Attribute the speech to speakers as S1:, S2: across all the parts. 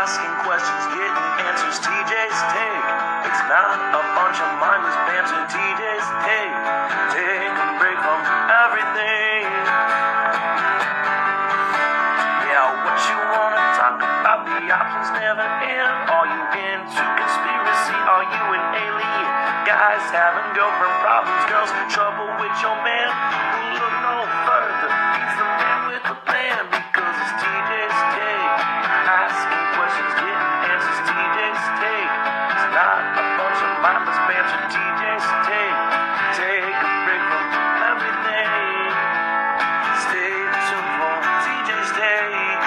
S1: Asking questions, getting answers, TJ's take. It's not a bunch of mindless banter, TJ's take. Take a break from everything. Yeah, what you wanna talk about, the options never end. Are you into conspiracy? Are you an alien? Guys having girlfriend problems, girls trouble with your man. Look no further, he's the man with the plan. Because it's TJ's take. Asking questions, getting answers, TJ's take. It's not a bunch of mindless banter, TJ's take. Take a break from everything. Stay tuned for TJ's take.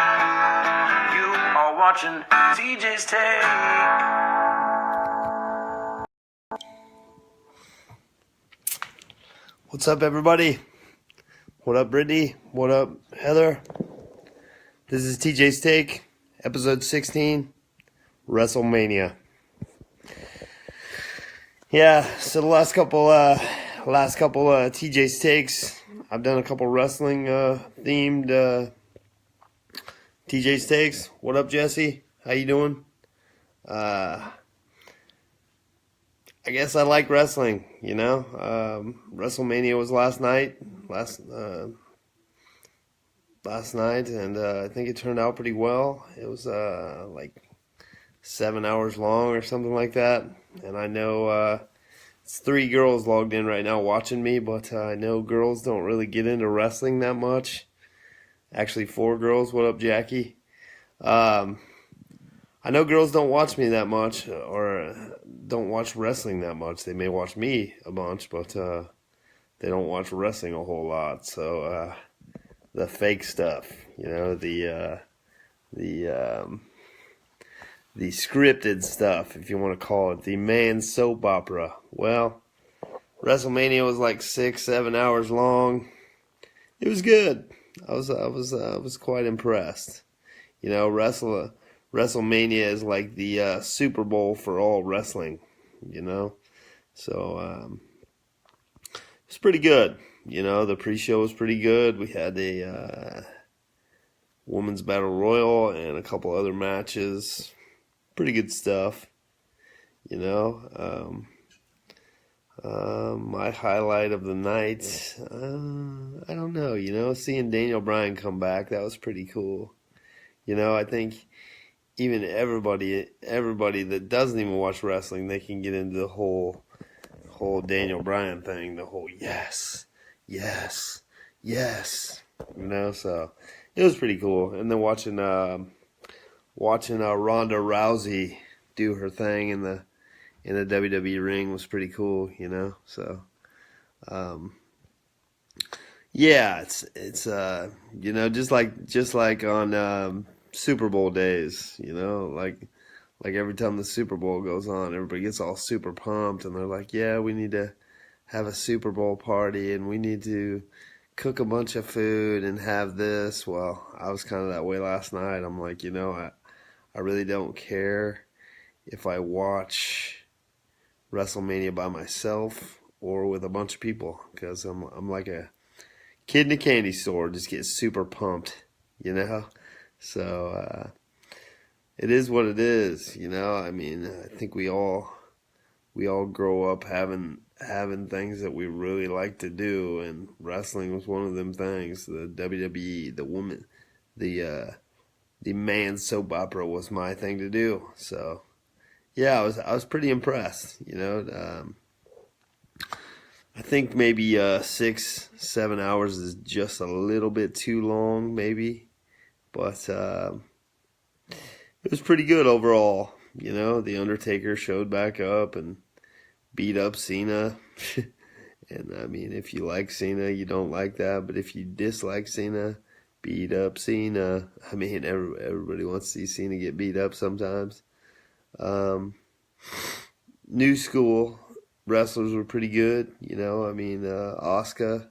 S1: You are watching TJ's take.
S2: What's up, everybody? What up, Brittany? What up, Heather? This is TJ's Take, episode 16, Wrestlemania. Yeah, so the last couple TJ's Takes, I've done a couple wrestling themed TJ's Takes. What up, Jesse? How you doing? I guess I like wrestling, you know. WrestleMania was last night, and I think it turned out pretty well. It was like 7 hours long or something like that. And I know it's 3 girls logged in right now watching me, but I know girls don't really get into wrestling that much. Actually, 4 girls. What up, Jackie? I know girls don't watch me that much, or don't watch wrestling that much. They may watch me a bunch, but they don't watch wrestling a whole lot. So the fake stuff, you know, the scripted stuff, if you want to call it, the man soap opera. Well, WrestleMania was like 6-7 hours long. It was good. I was quite impressed. You know, WrestleMania is like the Super Bowl for all wrestling, you know. So it's pretty good. You know, the pre-show was pretty good. We had a women's battle royal and a couple other matches. Pretty good stuff, you know. My highlight of the night, I don't know, you know, seeing Daniel Bryan come back, that was pretty cool. You know, I think even everybody that doesn't even watch wrestling, they can get into the whole Daniel Bryan thing, the whole yes, you know. So it was pretty cool. And then watching Ronda Rousey do her thing in the WWE ring was pretty cool, you know. So yeah, it's you know, just like on Super Bowl days, you know, like every time the Super Bowl goes on, everybody gets all super pumped, and they're like, yeah, we need to have a Super Bowl party, and we need to cook a bunch of food and have this. Well, I was kind of that way last night. I'm like, you know, I really don't care if I watch WrestleMania by myself or with a bunch of people, because I'm like a kid in a candy store, just get super pumped, you know. So it is what it is, you know. I mean, I think we all grow up having things that we really like to do, and wrestling was one of them things. The WWE, the man soap opera was my thing to do. So yeah, I was pretty impressed, you know. I think maybe 6-7 hours is just a little bit too long, maybe. But it was pretty good overall. You know, The Undertaker showed back up and beat up Cena. And I mean, if you like Cena, you don't like that. But if you dislike Cena, beat up Cena. I mean, everybody wants to see Cena get beat up sometimes. New school wrestlers were pretty good. You know, I mean, Asuka,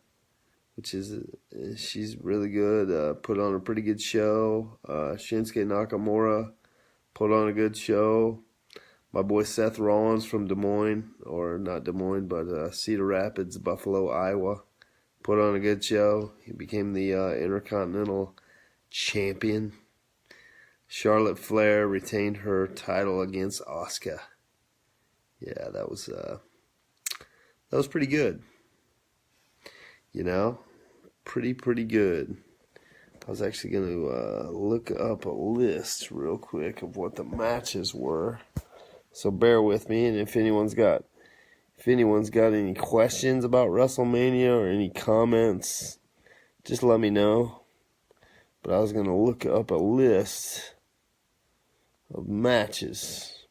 S2: she's really good, put on a pretty good show. Shinsuke Nakamura put on a good show. My boy Seth Rollins from Des Moines, or not Des Moines, but Cedar Rapids, Buffalo, Iowa, put on a good show. He became the Intercontinental Champion. Charlotte Flair retained her title against Asuka. Yeah, that was pretty good. You know, pretty good. I was actually going to look up a list real quick of what the matches were. So bear with me, and if anyone's got any questions about WrestleMania or any comments, just let me know. But I was going to look up a list of matches.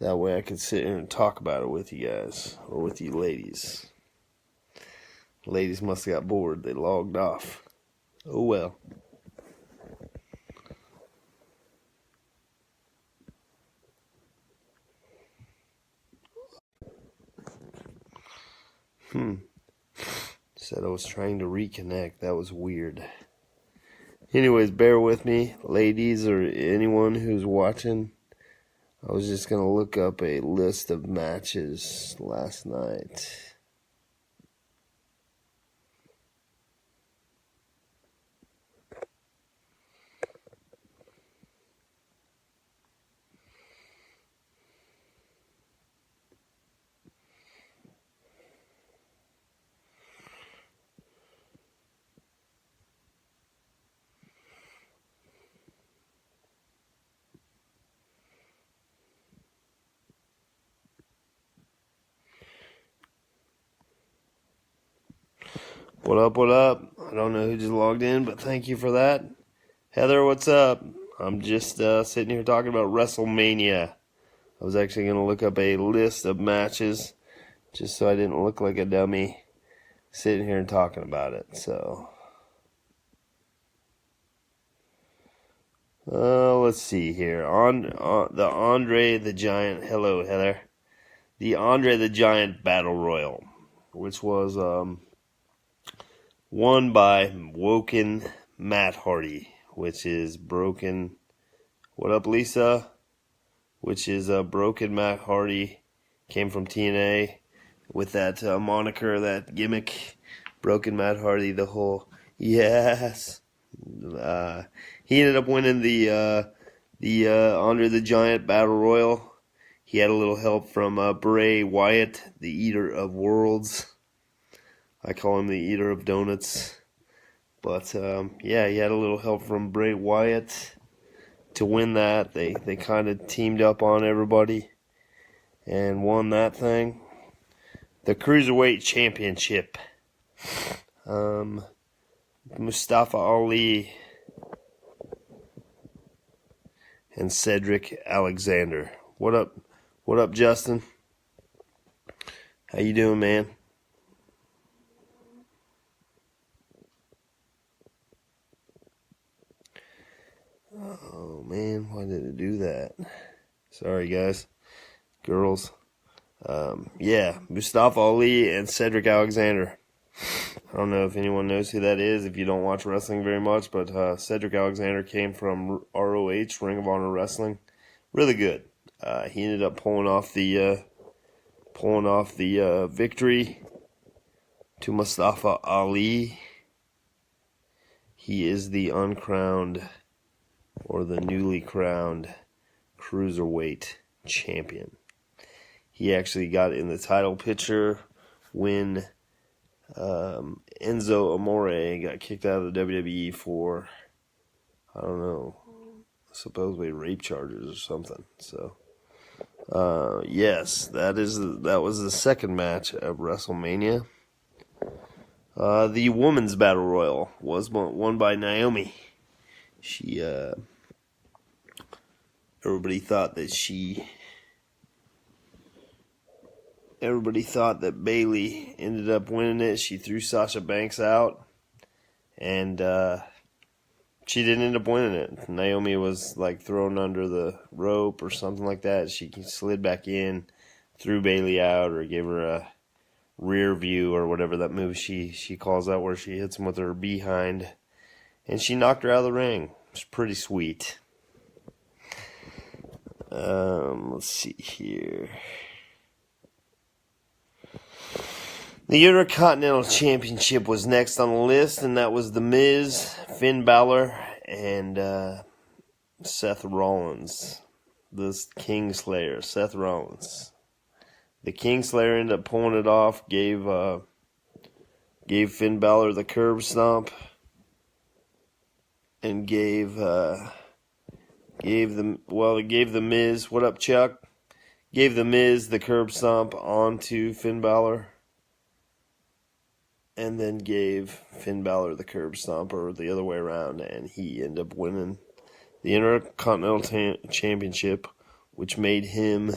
S2: That way I could sit here and talk about it with you guys, or with you ladies. Ladies must have got bored. They logged off. Oh well. Said I was trying to reconnect. That was weird. Anyways, bear with me, ladies, or anyone who's watching. I was just going to look up a list of matches last night. What up, what up? I don't know who just logged in, but thank you for that. Heather, what's up? I'm just sitting here talking about WrestleMania. I was actually going to look up a list of matches just so I didn't look like a dummy sitting here and talking about it. So, let's see here. On the Andre the Giant. Hello, Heather. The Andre the Giant Battle Royal, which was won by Woken Matt Hardy, which is broken. What up, Lisa? Which is broken Matt Hardy. Came from TNA with that moniker, that gimmick. Broken Matt Hardy, the whole yes. He ended up winning the Andre the Giant Battle Royal. He had a little help from Bray Wyatt, the Eater of Worlds. I call him the Eater of Donuts. But, yeah, he had a little help from Bray Wyatt to win that. They kind of teamed up on everybody and won that thing. The Cruiserweight Championship. Mustafa Ali and Cedric Alexander. What up? What up, Justin? How you doing, man? Oh, man, why did it do that? Sorry, guys. Girls. Yeah, Mustafa Ali and Cedric Alexander. I don't know if anyone knows who that is if you don't watch wrestling very much, but Cedric Alexander came from ROH, Ring of Honor Wrestling. Really good. He ended up pulling off the victory to Mustafa Ali. He is the uncrowned, or the newly crowned, Cruiserweight champion. He actually got in the title picture when Enzo Amore got kicked out of the WWE for, I don't know, supposedly rape charges or something. So, yes, that was the second match of WrestleMania. The Women's Battle Royal was won by Naomi. Everybody thought that Bayley ended up winning it. She threw Sasha Banks out, and she didn't end up winning it. Naomi was like thrown under the rope or something like that. She slid back in, threw Bayley out, or gave her a rear view or whatever that move she calls out, where she hits him with her behind, and she knocked her out of the ring. It's pretty sweet. Let's see here. The Intercontinental Championship was next on the list, and that was The Miz, Finn Balor, and Seth Rollins, the Kingslayer, Seth Rollins. The Kingslayer ended up pulling it off, gave Finn Balor the curb stomp, and gave the Miz, what up, Chuck? Gave the Miz the curb stomp onto Finn Balor, and then gave Finn Balor the curb stomp, or the other way around, and he ended up winning the Intercontinental Championship, which made him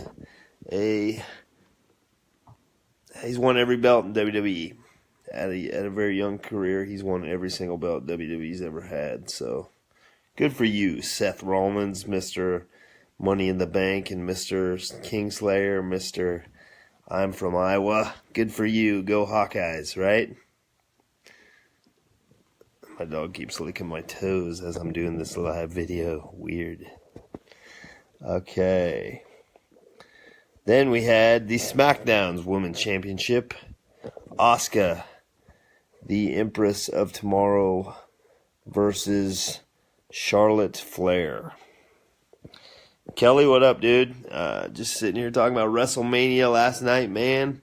S2: he's won every belt in WWE. At a very young career, he's won every single belt WWE's ever had. So, good for you, Seth Rollins, Mr. Money in the Bank, and Mr. Kingslayer, Mr. I'm from Iowa. Good for you. Go Hawkeyes, right? My dog keeps licking my toes as I'm doing this live video. Weird. Okay. Then we had the SmackDown's Women's Championship. Asuka, the Empress of Tomorrow, versus Charlotte Flair. Kelly, what up, dude? Just sitting here talking about WrestleMania last night, man.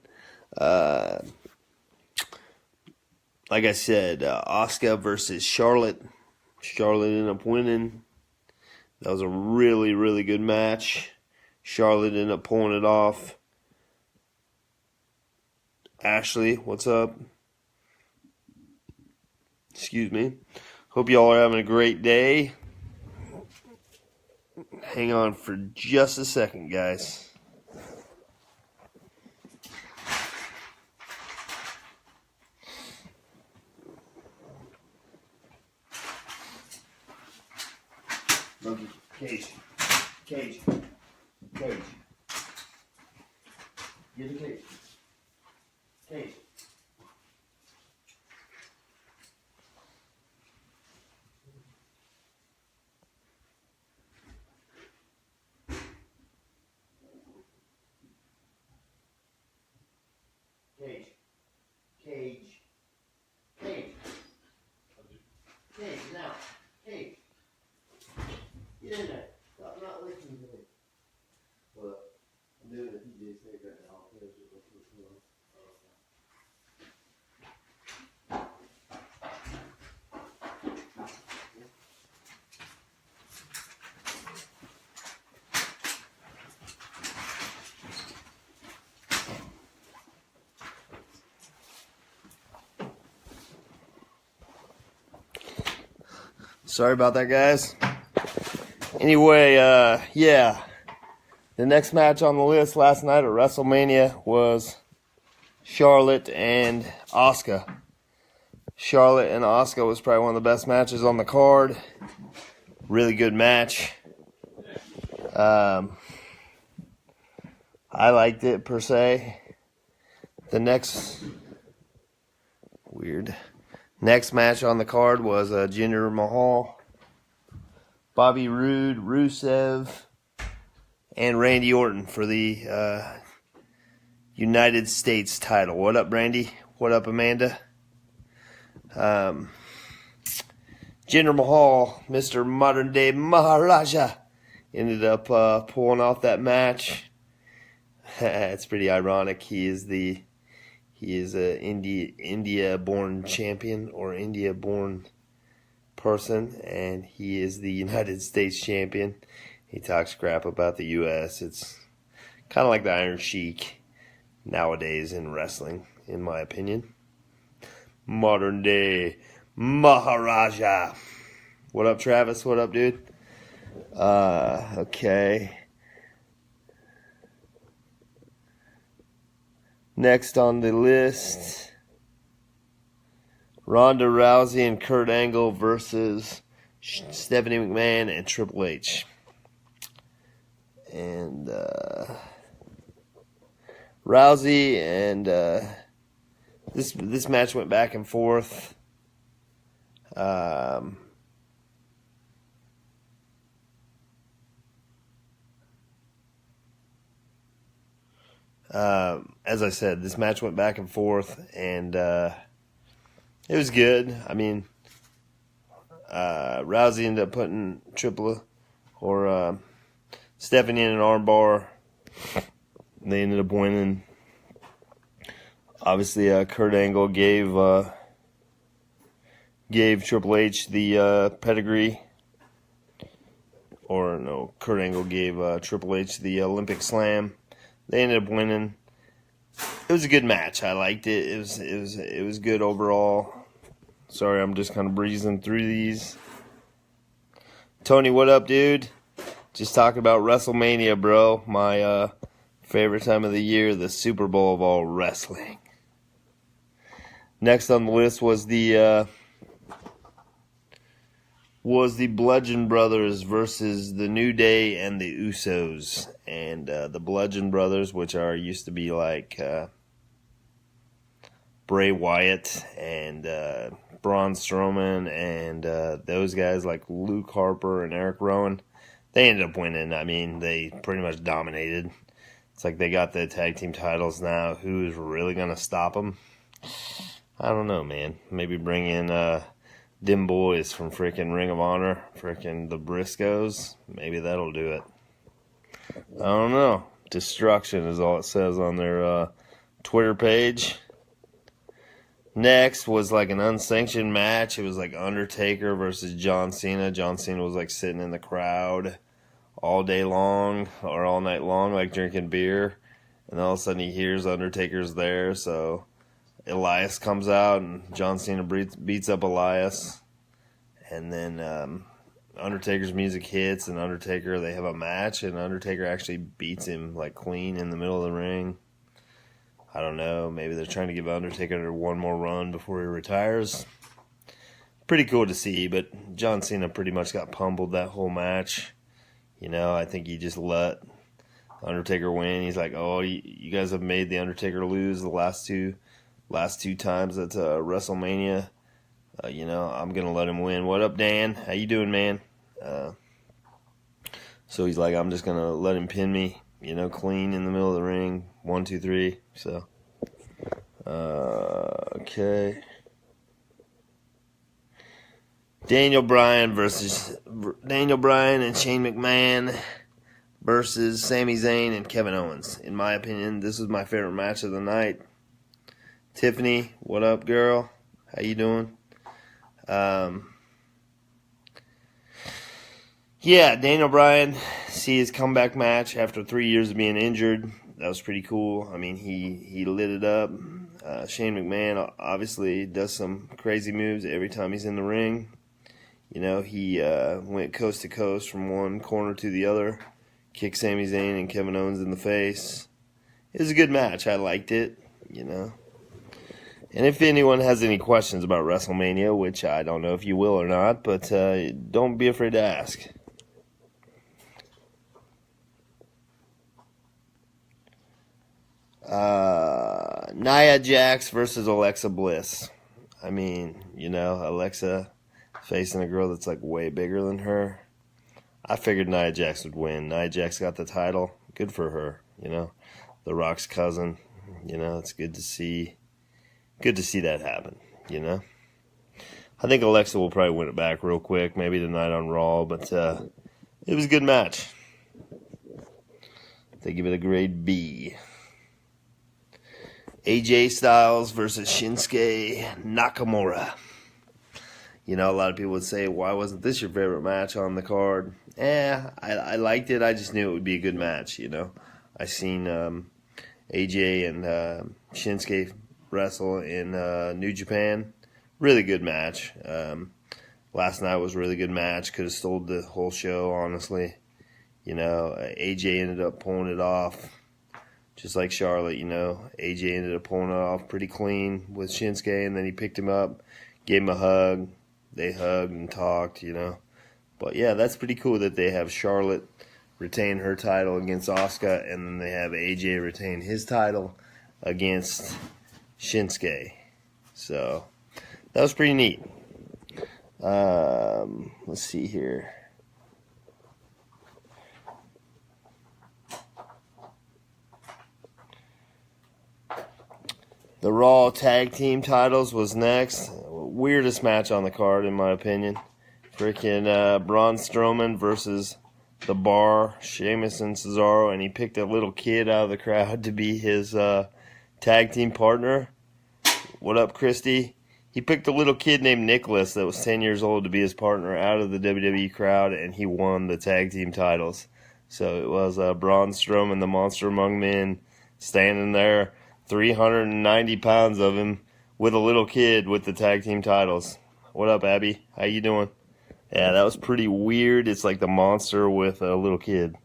S2: Like I said, Asuka versus Charlotte. Charlotte ended up winning. That was a really, really good match. Charlotte ended up pulling it off. Ashley, what's up? Excuse me. Hope y'all are having a great day. Hang on for just a second, guys. Monkey, cage. Get the cage. Cage. Now. Cage. Get in there. Stop not listening to me. Well, I'm doing a PJ snake right now. I'll finish it with this one. Sorry about that, guys. Anyway, yeah. The next match on the list last night at WrestleMania was Charlotte and Asuka. Charlotte and Asuka was probably one of the best matches on the card. Really good match. I liked it, per se. The next match on the card was Jinder Mahal, Bobby Roode, Rusev, and Randy Orton for the United States title. What up, Randy? What up, Amanda? Jinder Mahal, Mr. Modern Day Maharaja, ended up pulling off that match. It's pretty ironic. He is a India-born champion, or India-born person, and he is the United States champion. He talks crap about the U.S. It's kind of like the Iron Sheik nowadays in wrestling, in my opinion. Modern day Maharaja. What up, Travis? What up, dude? Okay. Next on the list, Ronda Rousey and Kurt Angle versus Stephanie McMahon and Triple H. And Rousey and this match went back and forth. As I said, this match went back and forth, and it was good. I mean, Rousey ended up putting or Stephanie in an armbar. They ended up winning. Obviously, Kurt Angle gave Triple H the pedigree. Or no, Kurt Angle gave Triple H the Olympic Slam. They ended up winning. It was a good match. I liked it. It was good overall. Sorry, I'm just kind of breezing through these. Tony, what up, dude? Just talking about WrestleMania, bro. My favorite time of the year, the Super Bowl of all wrestling. Next on the list was the Bludgeon Brothers versus the New Day and the Usos. And the Bludgeon Brothers, which used to be like Bray Wyatt and Braun Strowman and those guys like Luke Harper and Eric Rowan, they ended up winning. I mean, they pretty much dominated. It's like they got the tag team titles now. Who's really going to stop them? I don't know, man. Maybe bring in them boys from freaking Ring of Honor, freaking the Briscoes. Maybe that'll do it. I don't know. Destruction is all it says on their Twitter page. Next was like an unsanctioned match. It was like Undertaker versus John Cena. John Cena was like sitting in the crowd all day long or all night long, like drinking beer. And all of a sudden he hears Undertaker's there. So Elias comes out and John Cena beats up Elias. And then Undertaker's music hits and Undertaker, they have a match. And Undertaker actually beats him like clean in the middle of the ring. I don't know. Maybe they're trying to give Undertaker one more run before he retires. Pretty cool to see, but John Cena pretty much got pummeled that whole match. You know, I think he just let Undertaker win. He's like, oh, you guys have made the Undertaker lose the last two times at WrestleMania. You know, I'm going to let him win. What up, Dan? How you doing, man? So he's like, I'm just going to let him pin me. You know, clean in the middle of the ring. 1, 2, 3. So, okay. Daniel Bryan and Shane McMahon versus Sami Zayn and Kevin Owens. In my opinion, this was my favorite match of the night. Tiffany, what up, girl? How you doing? Yeah, Daniel Bryan, see his comeback match after 3 years of being injured. That was pretty cool. I mean, he lit it up. Shane McMahon obviously does some crazy moves every time he's in the ring. You know, he went coast to coast from one corner to the other, kicked Sami Zayn and Kevin Owens in the face. It was a good match. I liked it, you know. And if anyone has any questions about WrestleMania, which I don't know if you will or not, but don't be afraid to ask. Nia Jax versus Alexa Bliss. I mean, you know, Alexa facing a girl that's like way bigger than her. I figured Nia Jax would win. Nia Jax got the title. Good for her, you know. The Rock's cousin. You know, it's good to see that happen, you know. I think Alexa will probably win it back real quick, maybe tonight on Raw, but it was a good match. They give it a grade B. AJ Styles versus Shinsuke Nakamura. You know, a lot of people would say, why wasn't this your favorite match on the card? I liked it. I just knew it would be a good match, you know. I seen AJ and Shinsuke wrestle in New Japan. Really good match. Last night was a really good match. Could have stole the whole show, honestly. You know, AJ ended up pulling it off. Just like Charlotte, you know. AJ ended up pulling it off pretty clean with Shinsuke, and then he picked him up, gave him a hug. They hugged and talked, you know. But yeah, that's pretty cool that they have Charlotte retain her title against Asuka, and then they have AJ retain his title against Shinsuke. So that was pretty neat. Let's see here. The Raw Tag Team titles was next. Weirdest match on the card, in my opinion. Freaking Braun Strowman versus the bar, Sheamus and Cesaro, and he picked a little kid out of the crowd to be his tag team partner. What up, Christy? He picked a little kid named Nicholas that was 10 years old to be his partner out of the WWE crowd, and he won the tag team titles. So it was Braun Strowman, the Monster Among Men, standing there, 390 pounds of him, with a little kid with the tag team titles. What up, Abby? How you doing? Yeah, that was pretty weird. It's like the monster with a little kid.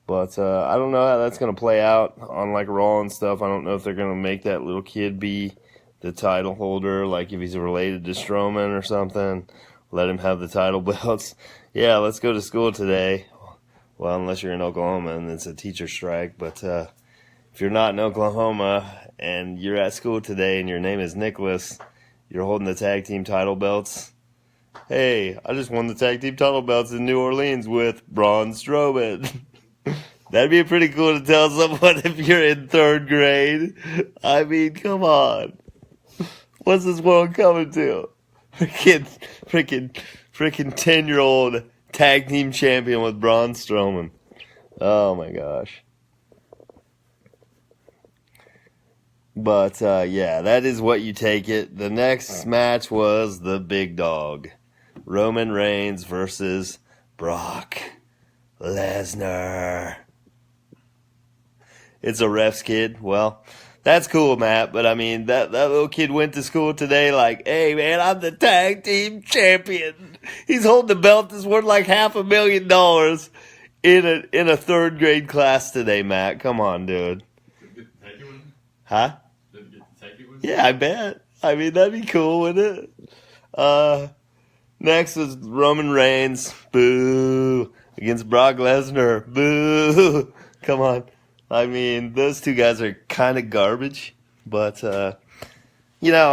S2: But I don't know how that's going to play out on like Raw and stuff. I don't know if they're going to make that little kid be the title holder, like if he's related to Strowman or something. Let him have the title belts. Yeah, let's go to school today. Well, unless you're in Oklahoma and it's a teacher strike. But if you're not in Oklahoma and you're at school today and your name is Nicholas, you're holding the tag team title belts. Hey, I just won the tag team title belts in New Orleans with Braun Strowman. That'd be pretty cool to tell someone if you're in 3rd grade. I mean, come on. What's this world coming to? Freaking 10-year-old tag team champion with Braun Strowman. Oh my gosh. But, yeah, that is what you take it. The next match was the big dog. Roman Reigns versus Brock Lesnar. It's a ref's kid. Well, that's cool, Matt. But, I mean, that little kid went to school today like, hey, man, I'm the tag team champion. He's holding the belt that's worth like $500,000 in a 3rd grade class today, Matt. Come on, dude. Huh? Yeah, I bet. I mean, that'd be cool, wouldn't it? Next was Roman Reigns. Boo. Against Brock Lesnar. Boo. Come on. I mean, those two guys are kind of garbage. But, I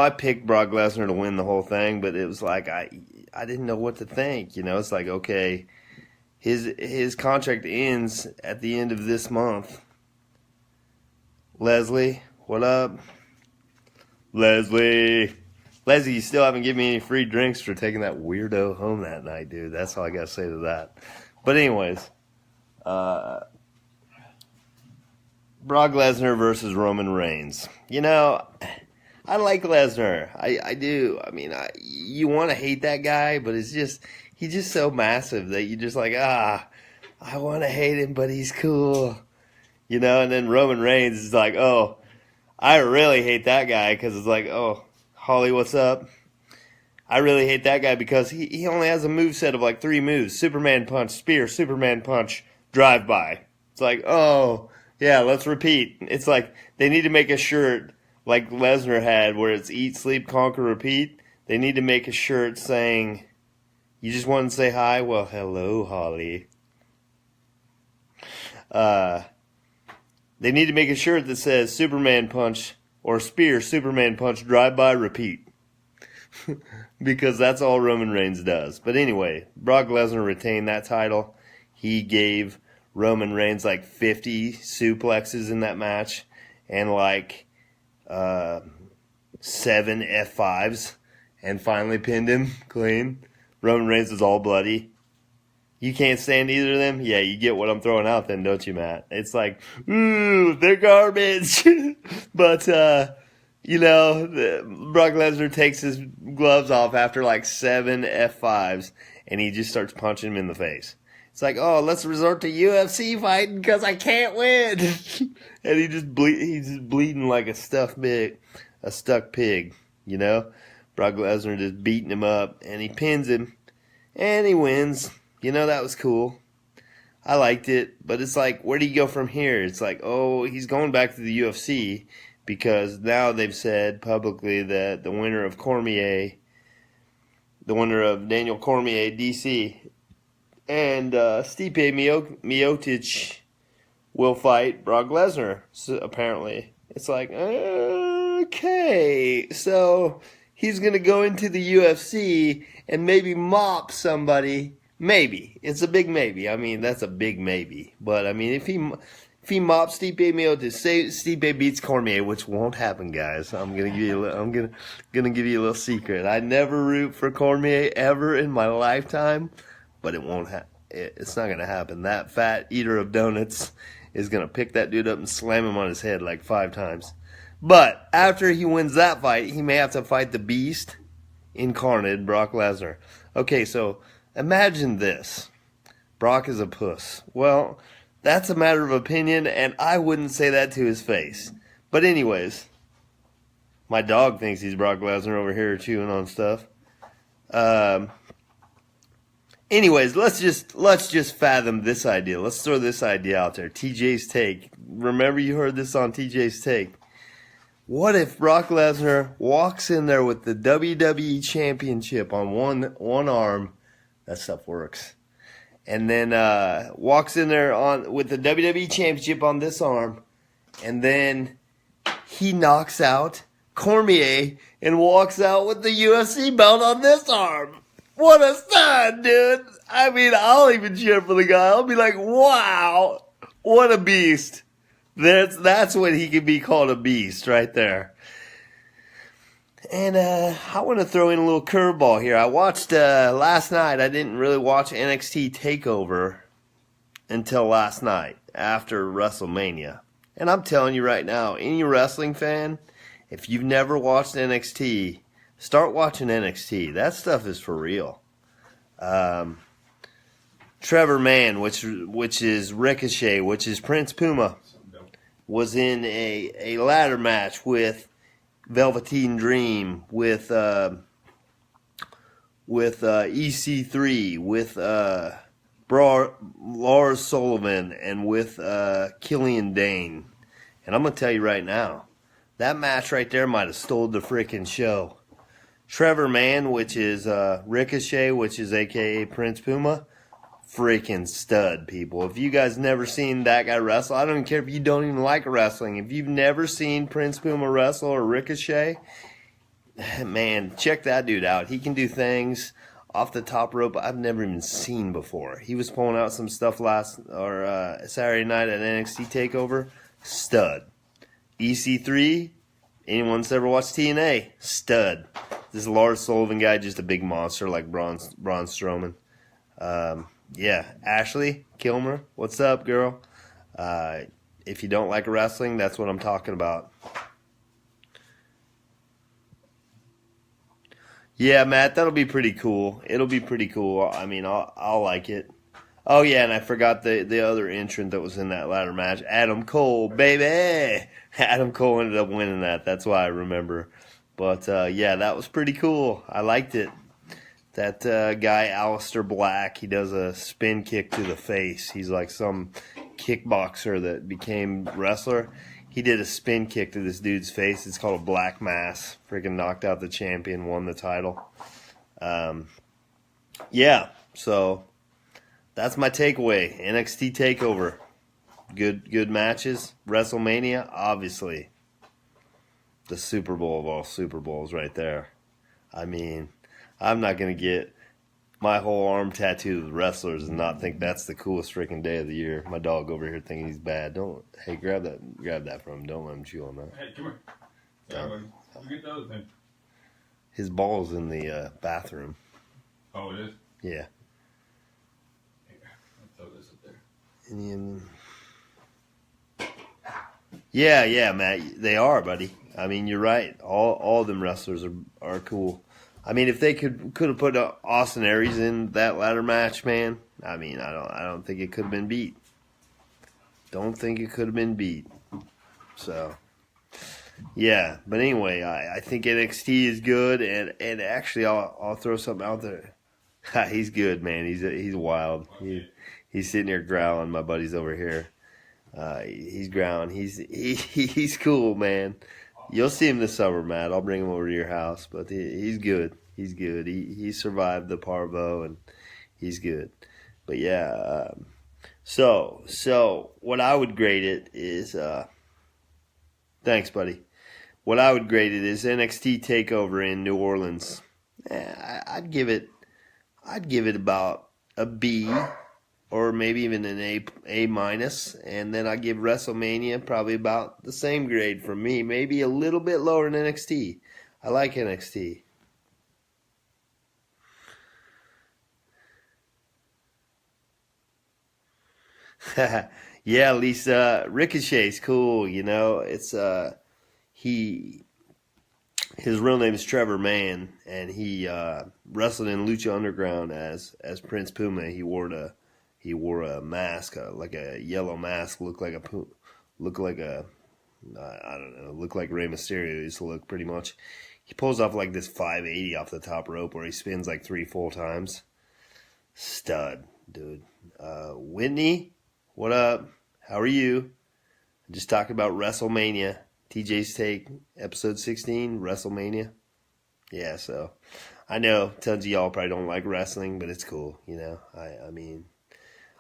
S2: picked Brock Lesnar to win the whole thing. But it was like, I didn't know what to think. It's like, okay, his contract ends at the end of this month. Leslie, what up? Leslie, you still haven't given me any free drinks for taking that weirdo home that night, dude. That's all I got to say to that. But anyways, Brock Lesnar versus Roman Reigns. I like Lesnar. I do. I mean, you want to hate that guy, but he's just so massive that you just like, I want to hate him, but he's cool. And then Roman Reigns is like, oh, I really hate that guy because it's like, oh, Holly, what's up? I really hate that guy because he only has a moveset of like 3 moves. Superman punch, spear, Superman punch, drive-by. It's like, oh, yeah, let's repeat. It's like they need to make a shirt like Lesnar had where it's eat, sleep, conquer, repeat. They need to make a shirt saying, you just want to say hi? Well, hello, Holly. They need to make a shirt that says Superman punch or spear, Superman punch, drive-by, repeat. Because that's all Roman Reigns does. But anyway, Brock Lesnar retained that title. He gave Roman Reigns like 50 suplexes in that match and like 7 F5s and finally pinned him clean. Roman Reigns was all bloody. You can't stand either of them? Yeah, you get what I'm throwing out then, don't you, Matt? It's like, ooh, they're garbage. But, Brock Lesnar takes his gloves off after like 7 F5s, and he just starts punching him in the face. It's like, oh, let's resort to UFC fighting because I can't win. And he's just bleeding like a stuck pig, Brock Lesnar just beating him up, and he pins him, and he wins. That was cool. I liked it, but it's like, where do you go from here? It's like, oh, he's going back to the UFC because now they've said publicly that the winner of Daniel Cormier, DC, and Stipe Miocic will fight Brock Lesnar, apparently. It's like, okay, so he's going to go into the UFC and maybe mop somebody. Maybe. It's a big maybe. I mean, that's a big maybe. But, I mean, if he mops Stipe Miocic, say Stipe beats Cormier, which won't happen, guys. I'm gonna give you a little secret. I never root for Cormier ever in my lifetime, but it won't happen. it's not going to happen. That fat eater of donuts is going to pick that dude up and slam him on his head like 5 times. But after he wins that fight, he may have to fight the Beast incarnate, Brock Lesnar. Okay, so imagine this. Brock is a puss. Well, that's a matter of opinion, and I wouldn't say that to his face. But anyways, my dog thinks he's Brock Lesnar over here chewing on stuff. Anyways, let's just fathom this idea. Let's throw this idea out there. TJ's take. Remember you heard this on TJ's take. What if Brock Lesnar walks in there with the WWE Championship on one arm? That stuff works. And then walks in there with the WWE Championship on this arm, and then he knocks out Cormier and walks out with the UFC belt on this arm. What a stud, dude. I mean, I'll even cheer for the guy. I'll be like, wow, what a beast. That's when he can be called a beast right there. And I want to throw in a little curveball here. I watched last night. I didn't really watch NXT TakeOver until last night after WrestleMania. And I'm telling you right now, any wrestling fan, if you've never watched NXT, start watching NXT. That stuff is for real. Trevor Mann, which is Ricochet, which is Prince Puma, was in a ladder match with Velveteen Dream, with EC3, with Lars Sullivan, and with Killian Dane. And I'm going to tell you right now, that match right there might have stole the freaking show. Trevor Mann, which is Ricochet, which is a.k.a. Prince Puma, freaking stud, people. If you guys never seen that guy wrestle, I don't even care if you don't even like wrestling. If you've never seen Prince Puma wrestle or Ricochet, man, check that dude out. He can do things off the top rope I've never even seen before. He was pulling out some stuff Saturday night at NXT TakeOver. Stud. EC3, anyone that's ever watched TNA, stud. This Lars Sullivan guy, just a big monster like Braun Strowman. Yeah, Ashley Kilmer, what's up, girl? If you don't like wrestling, that's what I'm talking about. Yeah, Matt, that'll be pretty cool. It'll be pretty cool. I mean, I'll like it. Oh, yeah, and I forgot the other entrant that was in that ladder match. Adam Cole, baby! Adam Cole ended up winning that. That's why I remember. But, yeah, that was pretty cool. I liked it. That guy, Aleister Black, he does a spin kick to the face. He's like some kickboxer that became wrestler. He did a spin kick to this dude's face. It's called a black mass. Freaking knocked out the champion, won the title. Yeah, so that's my takeaway. NXT TakeOver. Good matches. WrestleMania, obviously. The Super Bowl of all Super Bowls right there. I mean, I'm not going to get my whole arm tattooed with wrestlers and not think that's the coolest freaking day of the year. My dog over here thinking he's bad. Hey, grab that from him. Don't let him chew on that.
S3: Hey, come here. Sorry, buddy. Get the other thing.
S2: His ball's in the bathroom.
S3: Oh, it is?
S2: Yeah.
S3: Here, I'll throw this up there.
S2: Any of them? Yeah, Matt. They are, buddy. I mean, you're right. All of them wrestlers are cool. I mean, if they could have put Austin Aries in that ladder match, man. I mean, I don't think it could have been beat. Don't think it could have been beat. So, yeah. But anyway, I think NXT is good, and actually, I'll throw something out there. He's good, man. He's wild. He's sitting here growling. My buddy's over here. He's growling. He's cool, man. You'll see him this summer, Matt. I'll bring him over to your house. But he's good. He's good. He survived the parvo, and he's good. But yeah, so what I would grade it is, thanks, buddy. What I would grade it is NXT TakeOver in New Orleans. I'd give it about a B, or maybe even an A minus, and then I give WrestleMania probably about the same grade from me, maybe a little bit lower than NXT. I like NXT. Yeah, at least Ricochet's cool. You know, it's he his real name is Trevor Mann, and he wrestled in Lucha Underground as Prince Puma. He wore a mask, like a yellow mask, looked like a I don't know, looked like Rey Mysterio used to look pretty much. He pulls off like this 580 off the top rope where he spins like 3 full times. Stud, dude. Whitney, what up? How are you? Just talking about WrestleMania. TJ's Take, episode 16, WrestleMania. Yeah, so I know tons of y'all probably don't like wrestling, but it's cool, you know. I mean,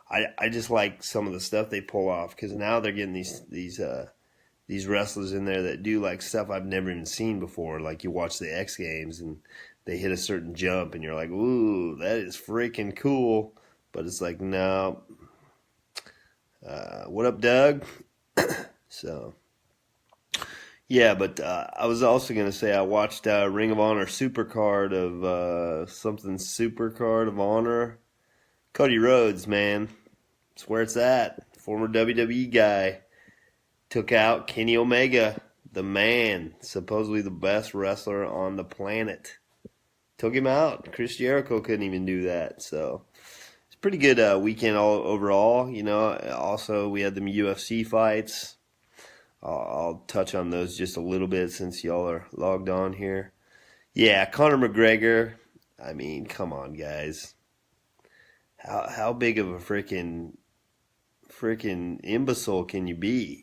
S2: I just like some of the stuff they pull off because now they're getting these wrestlers in there that do like stuff I've never even seen before. Like you watch the X Games and they hit a certain jump and you're like, ooh, that is freaking cool. But it's like, no. What up, Doug? So, yeah, but I was also going to say I watched Ring of Honor Supercard of something Supercard of Honor. Cody Rhodes, man. That's where it's at. Former WWE guy. Took out Kenny Omega, the man, supposedly the best wrestler on the planet. Took him out. Chris Jericho couldn't even do that. So it's a pretty good weekend all overall. You know, also we had them UFC fights. I'll touch on those just a little bit since y'all are logged on here. Yeah, Conor McGregor. I mean, come on, guys. How big of a freaking imbecile can you be?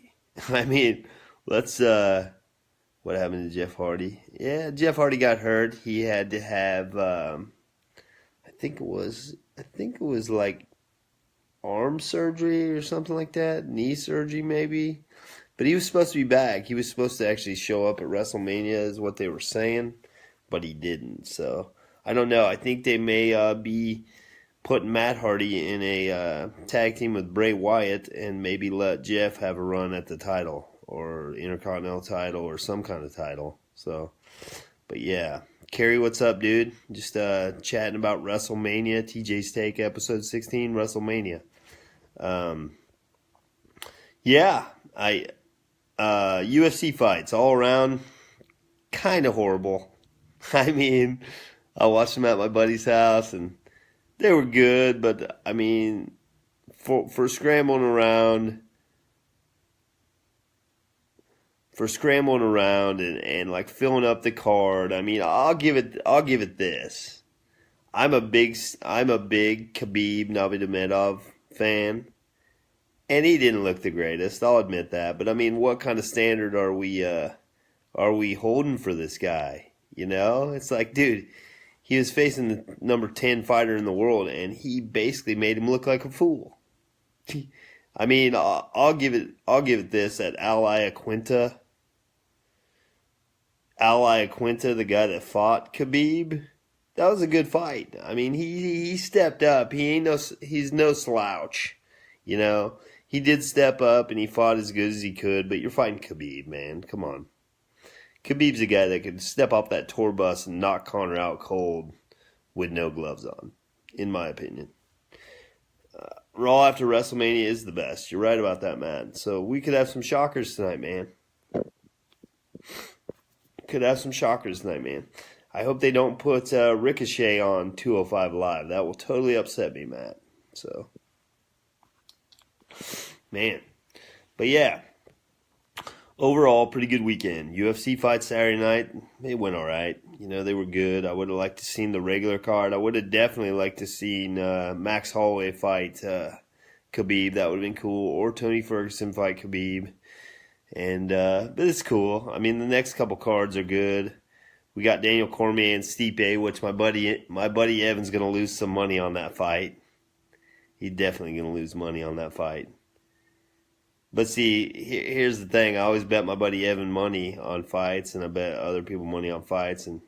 S2: I mean, let's what happened to Jeff Hardy? Yeah, Jeff Hardy got hurt. He had to have I think it was like arm surgery or something like that, knee surgery maybe. But he was supposed to be back. He was supposed to actually show up at WrestleMania is what they were saying, but he didn't. So, I don't know. I think they may be putting Matt Hardy in a tag team with Bray Wyatt and maybe let Jeff have a run at the title or Intercontinental title or some kind of title. So, but yeah. Kerry, what's up, dude? Just chatting about WrestleMania, TJ's Take, episode 16, WrestleMania. Yeah, UFC fights all around, kind of horrible. I mean, I watched them at my buddy's house and they were good, but I mean, for scrambling around, and like filling up the card, I mean, I'll give it this. I'm a big Khabib Nurmagomedov fan, and he didn't look the greatest. I'll admit that, but I mean, what kind of standard are we holding for this guy? You know, it's like, dude. He was facing the number 10 fighter in the world, and he basically made him look like a fool. I mean, I'll give it this at Ally Aquinta, the guy that fought Khabib. That was a good fight. I mean, he stepped up. He's no slouch, you know. He did step up and he fought as good as he could. But you're fighting Khabib, man. Come on. Khabib's a guy that could step off that tour bus and knock Conor out cold with no gloves on, in my opinion. Raw after WrestleMania is the best. You're right about that, man. So we could have some shockers tonight, man. I hope they don't put Ricochet on 205 Live. That will totally upset me, Matt. So, man. But yeah. Overall, pretty good weekend. UFC fight Saturday night, they went all right. You know, they were good. I would have liked to seen the regular card. I would have definitely liked to seen Max Holloway fight Khabib. That would have been cool. Or Tony Ferguson fight Khabib. And but it's cool. I mean, the next couple cards are good. We got Daniel Cormier and Stipe, which my buddy Evan's gonna lose some money on that fight. He's definitely gonna lose money on that fight. But see, here's the thing. I always bet my buddy Evan money on fights, and I bet other people money on fights. And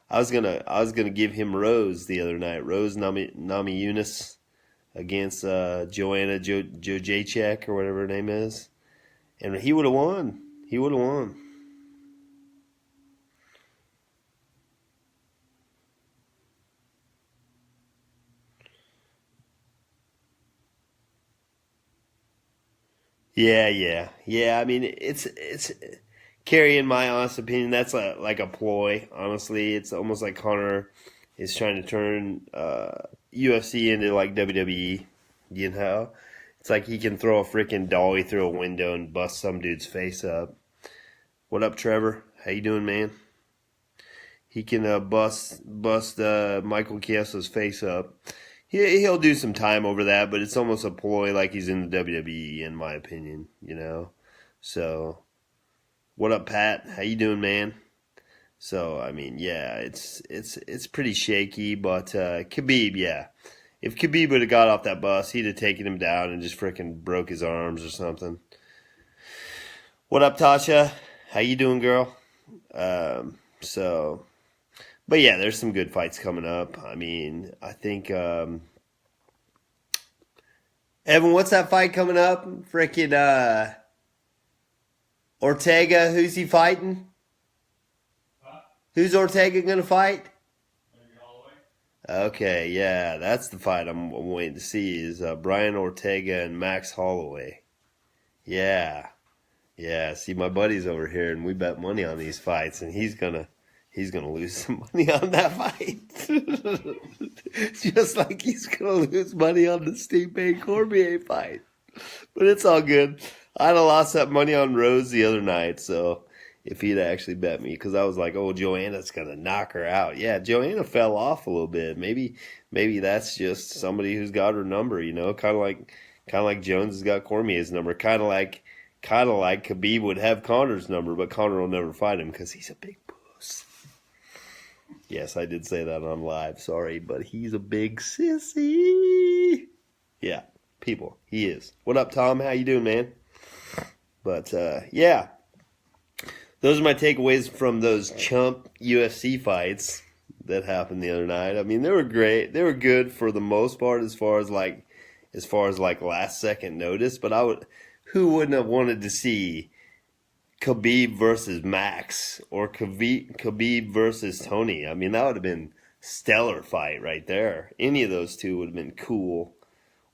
S2: I was gonna give him Rose the other night. Rose Namajunas against Joanna Jacek or whatever her name is, and he would have won. Yeah. I mean, it's Kerry, in my honest opinion, that's like a ploy. Honestly, it's almost like Connor is trying to turn UFC into like WWE. You know, it's like he can throw a freaking dolly through a window and bust some dude's face up. What up, Trevor? How you doing, man? He can bust Michael Chiesa's face up. He'll do some time over that, but it's almost a ploy, like he's in the WWE, in my opinion. You know, so what up, Pat? How you doing, man? So I mean, yeah, it's pretty shaky, but Khabib, yeah. If Khabib would have got off that bus, he'd have taken him down and just freaking broke his arms or something. What up, Tasha? How you doing, girl? So, but yeah, there's some good fights coming up. I mean, I think Evan, what's that fight coming up? Freaking Ortega, who's he fighting? Who's Ortega gonna fight? Okay, yeah, that's the fight I'm waiting to see is Brian Ortega and Max Holloway. Yeah, see, my buddy's over here, and we bet money on these fights, and he's gonna lose some money on that fight, just like he's gonna lose money on the Stipe Cormier fight. But it's all good. I'd have lost that money on Rose the other night, so if he'd actually bet me, because I was like, oh, Joanna's gonna knock her out. Yeah, Joanna fell off a little bit. Maybe that's just somebody who's got her number, you know, kind of like Jones has got Cormier's number, kind of like Khabib would have Connor's number, but Connor will never fight him because he's a big puss. Yes, I did say that on live. Sorry, but he's a big sissy. Yeah, people, he is. What up, Tom? How you doing, man? But yeah. Those are my takeaways from those chump UFC fights that happened the other night. I mean, they were great. They were good for the most part as far as like last second notice, but who wouldn't have wanted to see Khabib versus Max or Khabib versus Tony? I mean, that would have been stellar fight right there. Any of those two would have been cool.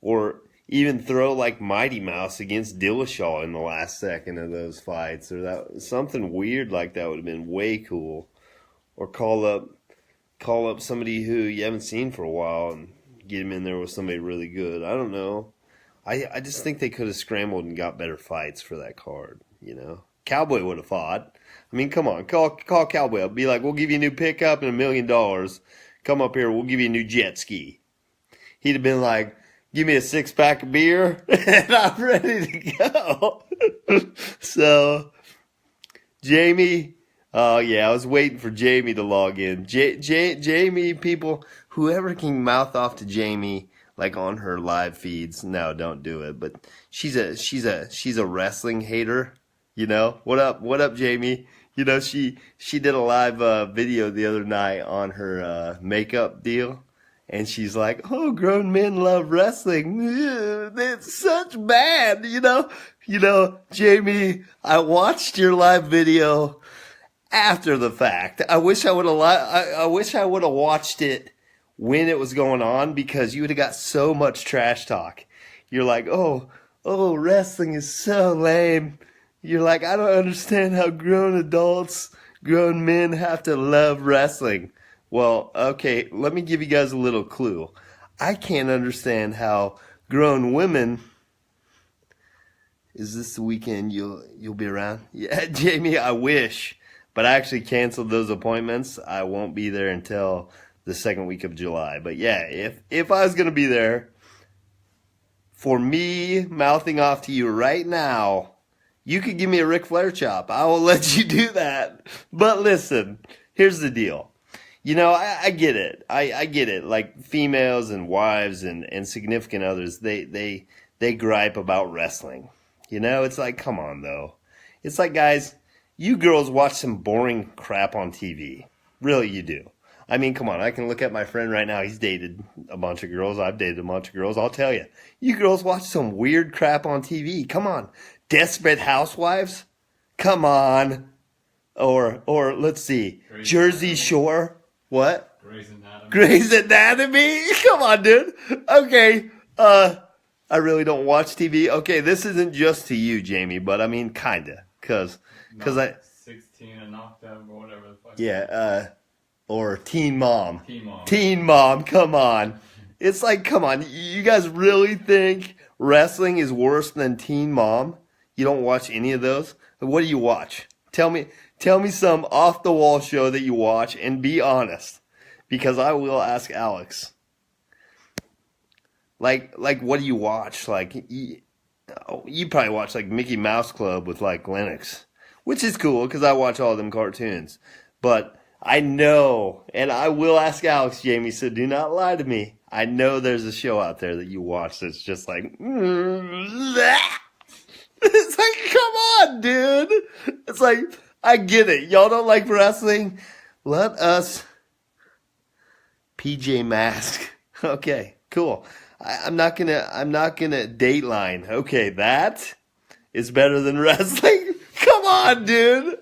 S2: Or even throw like Mighty Mouse against Dillashaw in the last second of those fights, or that something weird like that would have been way cool. Or call up somebody who you haven't seen for a while and get him in there with somebody really good. I don't know. I just think they could have scrambled and got better fights for that card. You know, Cowboy would have fought. I mean, come on, call Cowboy up. Be like, we'll give you a new pickup and $1 million. Come up here, we'll give you a new jet ski. He'd have been like, give me a 6-pack of beer, and I'm ready to go. So, Jamie, oh yeah, I was waiting for Jamie to log in. Jamie, people, whoever can mouth off to Jamie, like on her live feeds, no, don't do it. But she's a wrestling hater, you know. What up, Jamie? You know, she did a live video the other night on her makeup deal. And she's like, oh, grown men love wrestling. It's such bad, you know. You know, Jamie, I watched your live video after the fact. I wish I would have watched it when it was going on, because you would have got so much trash talk. You're like, oh, wrestling is so lame. You're like, I don't understand how grown men have to love wrestling. Well, okay, let me give you guys a little clue. I can't understand how grown women. Is this the weekend you'll be around? Yeah, Jamie, I wish, but I actually canceled those appointments. I won't be there until the second week of July. But yeah, if I was gonna be there, for me mouthing off to you right now, you could give me a Ric Flair chop. I will let you do that. But listen, here's the deal. You know, I get it. I get it. Like females and wives and significant others, they gripe about wrestling. You know, it's like, come on though. It's like, guys, you girls watch some boring crap on TV. Really, you do. I mean, come on. I can look at my friend right now. He's dated a bunch of girls. I've dated a bunch of girls. I'll tell you. You girls watch some weird crap on TV. Come on. Desperate Housewives? Come on. Or let's see. Jersey Shore. What? Grey's Anatomy. Come on, dude. Okay. I really don't watch TV. Okay, this isn't just to you, Jamie, but I mean, kinda, cause I
S3: 16 and knocked out or whatever the fuck.
S2: yeah, or Teen Mom.
S3: Teen Mom.
S2: Teen Mom, come on. It's like, come on, you guys really think wrestling is worse than Teen Mom? You don't watch any of those? What do you watch? Tell me some off the wall show that you watch and be honest, because I will ask Alex. Like what do you watch? Like you probably watch like Mickey Mouse Club with like Lennox, which is cool because I watch all them cartoons. But I know, and I will ask Alex, Jamie, so do not lie to me. I know there's a show out there that you watch that's just like, it's like, come on, dude. It's like, I get it. Y'all don't like wrestling? Let us PJ Mask. Okay, cool. I'm not gonna Dateline. Okay, that is better than wrestling. Come on, dude.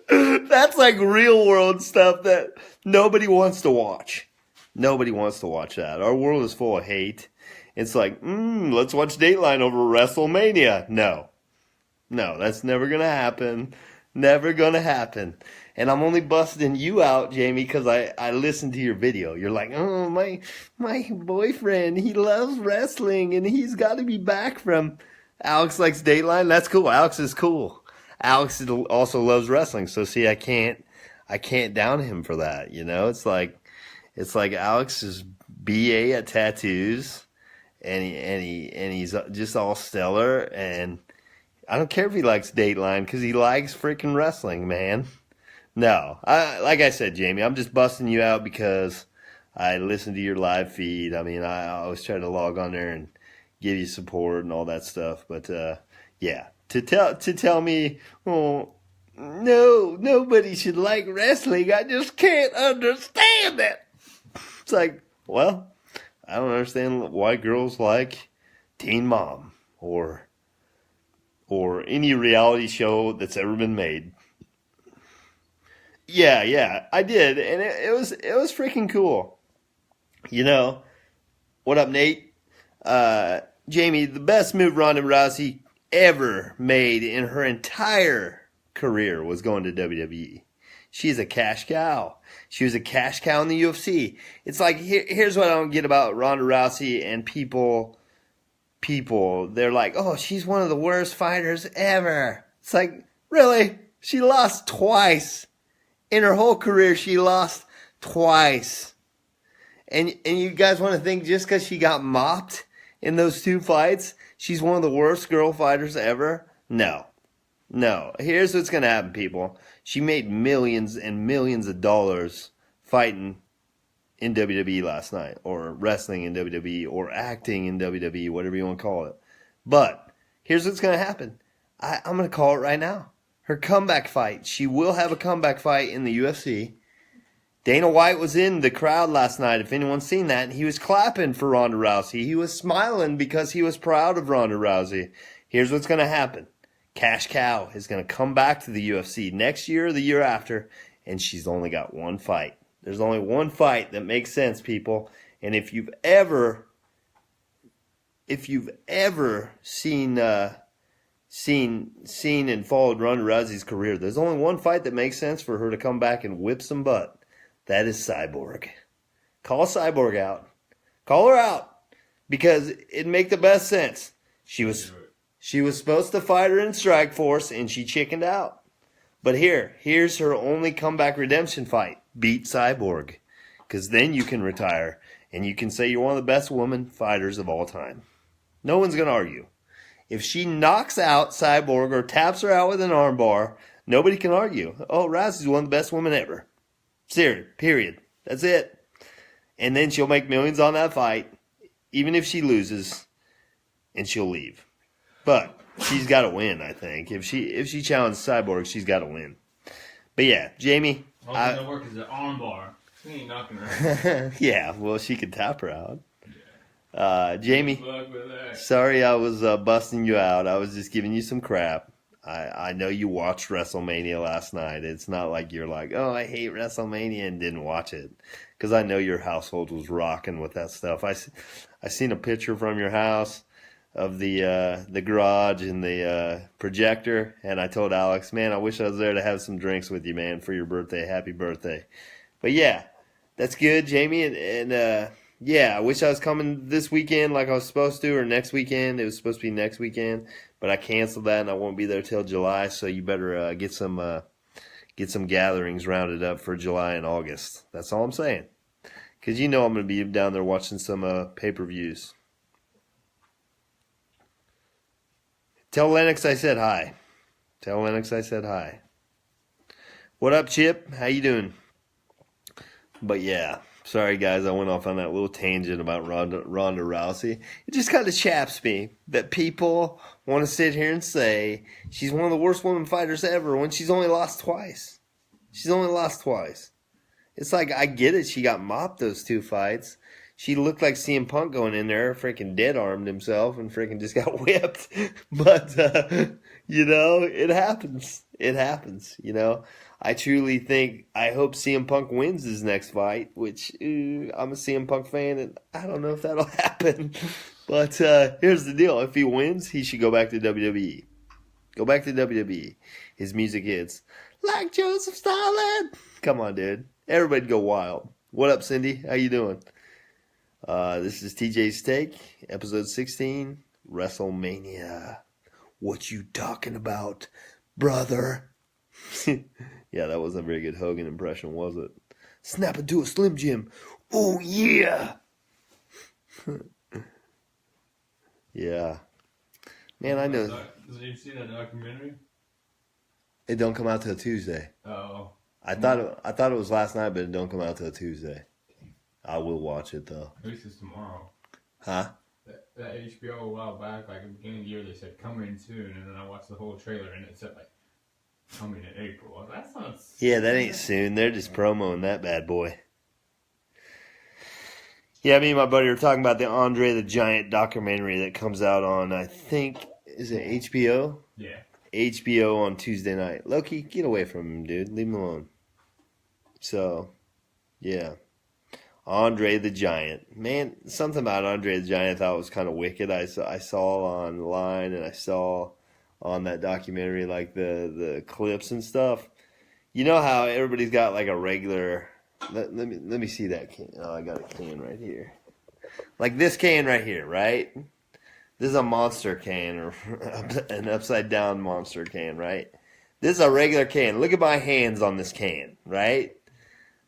S2: That's like real world stuff that nobody wants to watch. Nobody wants to watch that. Our world is full of hate. It's like, let's watch Dateline over Wrestlemania. No, that's never gonna happen. Never gonna happen. And I'm only busting you out, Jamie, because I listened to your video. You're like, oh, my boyfriend, he loves wrestling, and he's got to be back from Alex likes Dateline. That's cool. Alex is cool. Alex also loves wrestling. So see, I can't down him for that. You know, it's like Alex is BA at tattoos, and he's just all stellar. And I don't care if he likes Dateline because he likes freaking wrestling, man. No, like I said, Jamie, I'm just busting you out because I listen to your live feed. I mean, I always try to log on there and give you support and all that stuff. But yeah, to tell me, oh no, nobody should like wrestling. I just can't understand it. It's like, well, I don't understand why girls like Teen Mom or any reality show that's ever been made. Yeah, I did, and it was freaking cool. You know, what up, Nate? Jamie, the best move Ronda Rousey ever made in her entire career was going to WWE. She's a cash cow. She was a cash cow in the UFC. It's like, here's what I don't get about Ronda Rousey and people. They're like, oh, she's one of the worst fighters ever. It's like, really? She lost twice. In her whole career, she lost twice. And you guys want to think just because she got mopped in those two fights, she's one of the worst girl fighters ever? No. Here's what's going to happen, people. She made millions and millions of dollars fighting in WWE last night, or wrestling in WWE, or acting in WWE, whatever you want to call it. But here's what's going to happen. I'm going to call it right now. Her comeback fight. She will have a comeback fight in the UFC. Dana White was in the crowd last night, if anyone's seen that, and he was clapping for Ronda Rousey. He was smiling because he was proud of Ronda Rousey. Here's what's going to happen. Cash Cow is going to come back to the UFC next year or the year after, and she's only got one fight. There's only one fight that makes sense, people. And if you've ever seen and followed Ronda Rousey's career, there's only one fight that makes sense for her to come back and whip some butt. That is Cyborg. Call Cyborg out. Call her out. Because it'd make the best sense. She was supposed to fight her in Strikeforce, and she chickened out. But here's her only comeback redemption fight. Beat Cyborg. Because then you can retire, and you can say you're one of the best women fighters of all time. No one's going to argue. If she knocks out Cyborg or taps her out with an armbar, nobody can argue. Oh, Rousey's one of the best women ever. Serious. Period. That's it. And then she'll make millions on that fight, even if she loses, and she'll leave. But she's got to win, I think. If she challenges Cyborg, she's got to win. But yeah, Jamie.
S3: All that's going to work is an armbar. She ain't knocking her out.
S2: Yeah, well, she could tap her out. Jamie,
S3: Good luck with that.
S2: sorry I was busting you out. I was just giving you some crap. I know you watched WrestleMania last night. It's not like you're like, oh, I hate WrestleMania and didn't watch it. Because I know your household was rocking with that stuff. I seen a picture from your house the garage and the projector, and I told Alex, man, I wish I was there to have some drinks with you, man, for your birthday. Happy birthday. But yeah, that's good, Jamie, and yeah, I wish I was coming this weekend like I was supposed to, or next weekend. It was supposed to be next weekend, but I canceled that, and I won't be there till July, so you better get some gatherings rounded up for July and August. That's all I'm saying, because I'm going to be down there watching some pay-per-views. Tell Lennox I said hi. Tell Lennox I said hi. What up, Chip? How you doing? But yeah, sorry guys, I went off on that little tangent about Ronda Rousey. It just kind of chaps me that people want to sit here and say she's one of the worst women fighters ever when she's only lost twice. She's only lost twice. It's like, I get it, she got mopped those 2 fights. She looked like CM Punk going in there, freaking dead-armed himself and freaking just got whipped. But, it happens. It happens, I truly think, I hope CM Punk wins his next fight, which I'm a CM Punk fan, and I don't know if that'll happen. But here's the deal. If he wins, he should go back to WWE. Go back to WWE. His music hits. Like Joseph Stalin. Come on, dude. Everybody go wild. What up, Cindy? How you doing? This is TJ's Take, episode 16, WrestleMania. What you talking about, brother? Yeah, that wasn't a very good Hogan impression, was it? Snap into a Slim Jim. Oh, yeah. Yeah. Man, I know.
S3: Did you see that documentary?
S2: It don't come out till Tuesday.
S3: Oh.
S2: I thought it was last night, but it don't come out till Tuesday. I will watch it, though.
S3: At least it's tomorrow.
S2: Huh?
S3: That HBO a while back, like at the beginning of the year, they said coming soon, and then I watched the whole trailer, and it said like coming in April. That's not.
S2: Yeah, that ain't soon. They're just promoting that bad boy. Yeah, me and my buddy were talking about the Andre the Giant documentary that comes out on, I think, is it HBO?
S3: Yeah.
S2: HBO on Tuesday night. Loki, get away from him, dude. Leave him alone. So, yeah. Andre the Giant. Man, something about Andre the Giant I thought was kind of wicked. I saw online, and I saw on that documentary like the clips and stuff. You know how everybody's got like a regular. Let me see that can. Oh, I got a can right here. Like this can right here, right? This is a monster can, or an upside down monster can, right? This is a regular can. Look at my hands on this can, right?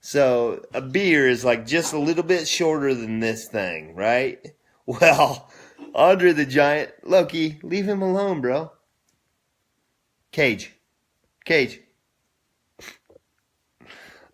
S2: So a beer is like just a little bit shorter than this thing, right? Well, Andre the Giant, Loki, leave him alone, bro. Cage.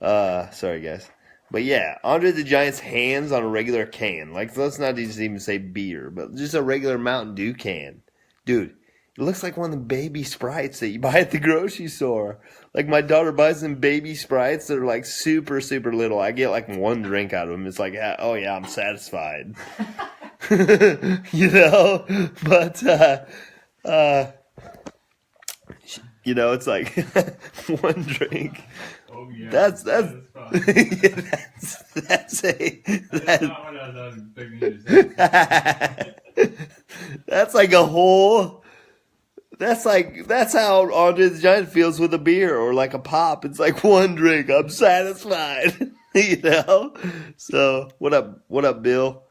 S2: Sorry guys. But yeah, Andre the Giant's hands on a regular can. Like, let's not just even say beer, but just a regular Mountain Dew can. Dude, it looks like one of the baby Sprites that you buy at the grocery store. Like, my daughter buys them baby Sprites that are like super, super little. I get like one drink out of them. It's like, oh yeah, I'm satisfied. But, it's like one drink.
S3: Oh yeah.
S2: That's
S3: fine.
S2: yeah, that's
S3: That's not what I was expecting you to say.
S2: that's like a whole. That's how Andre the Giant feels with a beer or like a pop. It's like one drink, I'm satisfied. So what up, Bill?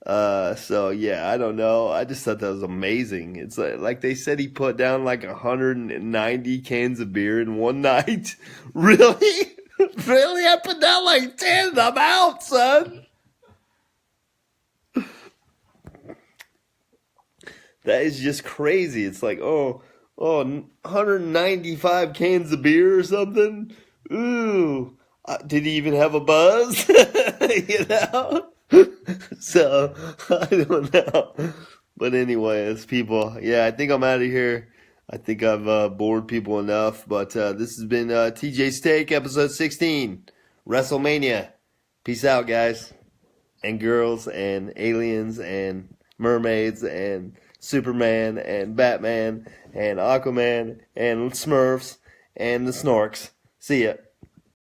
S2: So yeah, I don't know. I just thought that was amazing. It's like they said he put down like 190 cans of beer in one night. Really? Really? I put down like 10 and I'm out, son. That is just crazy. It's like, 195 cans of beer or something. Ooh. Did he even have a buzz? So, I don't know. But anyways, people, yeah, I think I'm out of here. I think I've bored people enough. But this has been TJ's Take, episode 16, WrestleMania. Peace out, guys. And girls, and aliens, and mermaids, and Superman, and Batman, and Aquaman, and Smurfs, and the Snorks. See ya.